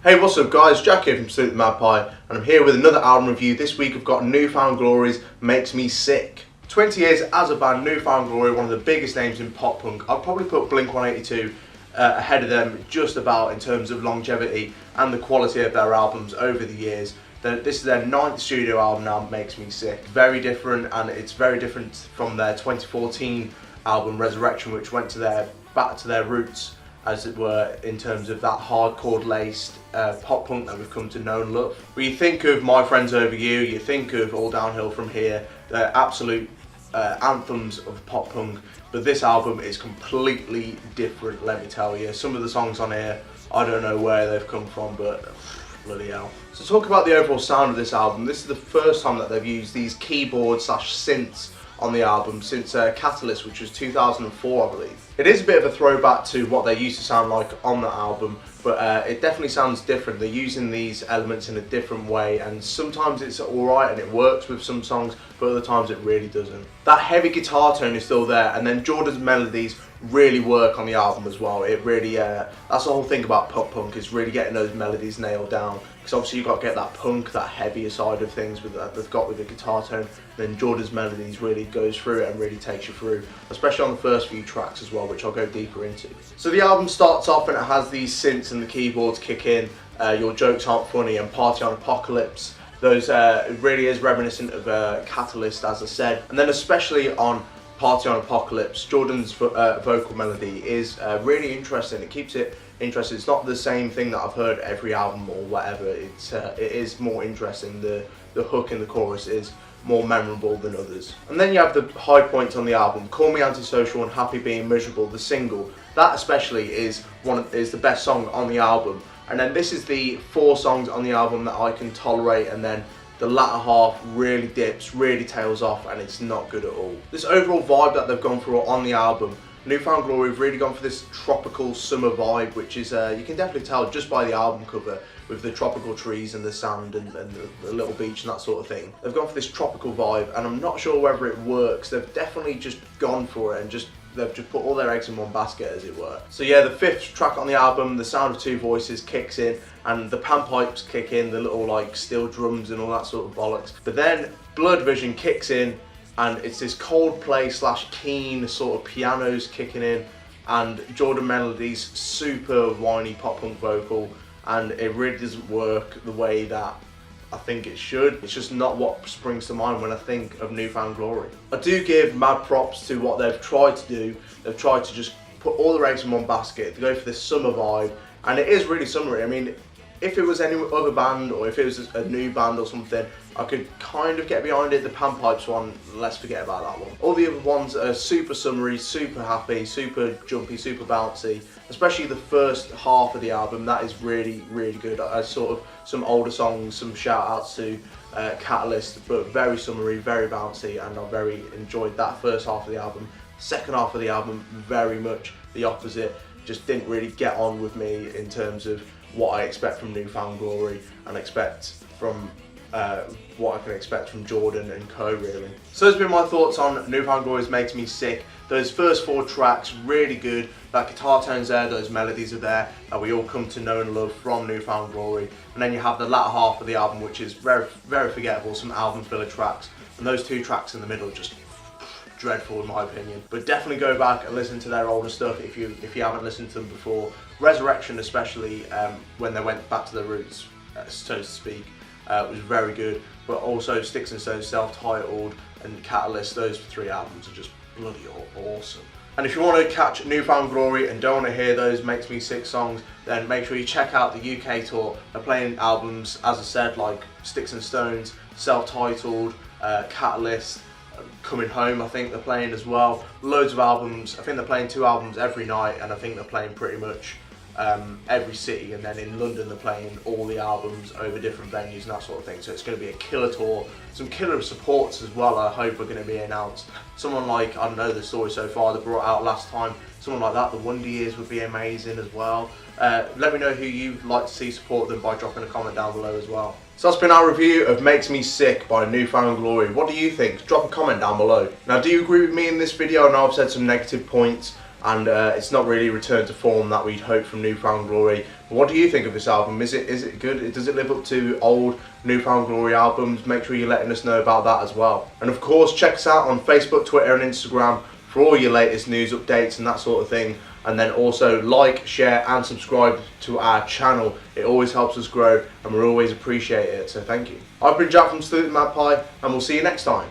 Hey, what's up guys, Jack here from Magpie, and I'm here with another album review. This week I've got New Found Glory's Makes Me Sick. 20 years as a band, New Found Glory, one of the biggest names in pop punk. I'd probably put Blink-182 ahead of them just about in terms of longevity and the quality of their albums over the years. This is their 9th studio album now, Makes Me Sick. Very different, and it's very different from their 2014 album Resurrection, which went back to their roots, as it were, in terms of that hardcore laced pop punk that we've come to know and love. When you think of My Friends Over You, you think of All Downhill From Here, they're absolute anthems of pop punk, but this album is completely different, let me tell you. Some of the songs on here, I don't know where they've come from, but bloody hell. So talk about the overall sound of this album. This is the first time that they've used these keyboard/synths on the album since Catalyst, which was 2004, I believe. It is a bit of a throwback to what they used to sound like on the album, but it definitely sounds different. They're using these elements in a different way, and sometimes it's alright and it works with some songs, but other times it really doesn't. That heavy guitar tone is still there, and then Jordan's melodies really work on the album as well. It really, that's the whole thing about pop punk, is really getting those melodies nailed down. Because obviously you've got to get that punk, that heavier side of things that they've got with the guitar tone. Then Jordan's melodies really goes through it and really takes you through, especially on the first few tracks as well, which I'll go deeper into. So the album starts off and it has these synths and the keyboards kick in. Your Jokes Aren't Funny and Party on Apocalypse. Those it really is reminiscent of Catalyst, as I said. And then especially on Party on Apocalypse, Jordan's vocal melody is really interesting. It keeps it interesting. It's not the same thing that I've heard every album or whatever. It is more interesting. The hook in the chorus is more memorable than others. And then you have the high points on the album. Call Me Antisocial and Happy Being Miserable, the single. That especially is the best song on the album. And then this is the 4 songs on the album that I can tolerate, and then the latter half really dips, really tails off, and it's not good at all. This overall vibe that they've gone for on the album, New Found Glory have really gone for this tropical summer vibe, which is, you can definitely tell just by the album cover, with the tropical trees and the sand and the little beach and that sort of thing. They've gone for this tropical vibe, and I'm not sure whether it works. They've definitely just gone for it, and they've just put all their eggs in one basket, as it were. So yeah, the 5th track on the album, The Sound of Two Voices, kicks in, and the panpipes kick in, the little like steel drums and all that sort of bollocks. But then Blurred Vision kicks in, and it's this Coldplay/Keen sort of pianos kicking in, and Jordan Melody's super whiny pop punk vocal, and it really doesn't work the way that I think it should. It's just not what springs to mind when I think of New Found Glory. I do give mad props to what they've tried to do. They've tried to just put all their eggs in one basket, to go for this summer vibe, and it is really summery. I mean, if it was any other band, or if it was a new band or something, I could kind of get behind it. The panpipes one, let's forget about that one. All the other ones are super summery, super happy, super jumpy, super bouncy. Especially the first half of the album, that is really, really good. Sort of some older songs, some shout outs to Catalyst, but very summery, very bouncy, and I very enjoyed that first half of the album. Second half of the album, very much the opposite. Just didn't really get on with me in terms of what I expect from New Found Glory, and expect from what I can expect from Jordan and co, really. So those have been my thoughts on New Found Glory's Makes Me Sick. Those first 4 tracks, really good. That guitar tone's there, those melodies are there, that we all come to know and love from New Found Glory. And then you have the latter half of the album, which is very, very forgettable, some album filler tracks. And those 2 tracks in the middle, just dreadful in my opinion. But definitely go back and listen to their older stuff if you haven't listened to them before. Resurrection especially, when they went back to their roots, so to speak, was very good. But also Sticks and Stones self-titled and Catalyst, those 3 albums are just bloody awesome. And if you want to catch New Found Glory and don't want to hear those Makes Me Sick songs, then make sure you check out the UK tour. They're playing albums, as I said, like Sticks and Stones, self-titled, Catalyst, Coming Home, I think they're playing as well. Loads of albums. I think they're playing 2 albums every night, and I think they're playing pretty much every city, and then in London they're playing all the albums over different venues and that sort of thing. So it's going to be a killer tour. Some killer supports as well, I hope, are going to be announced. Someone like, I don't know the story so far, they brought out last time, someone like that, the Wonder Years would be amazing as well. Let me know who you'd like to see support them by dropping a comment down below as well. So that's been our review of Makes Me Sick by New Found Glory. What do you think? Drop a comment down below. Now, do you agree with me in this video? I know I've said some negative points, and it's not really returned to form that we'd hope from New Found Glory. What do you think of this album? Is it good? Does it live up to old New Found Glory albums? Make sure you're letting us know about that as well. And of course, check us out on Facebook, Twitter and Instagram for all your latest news updates and that sort of thing. And then also like, share and subscribe to our channel. It always helps us grow and we always appreciate it, so thank you. I've been Jack from Magpie and we'll see you next time.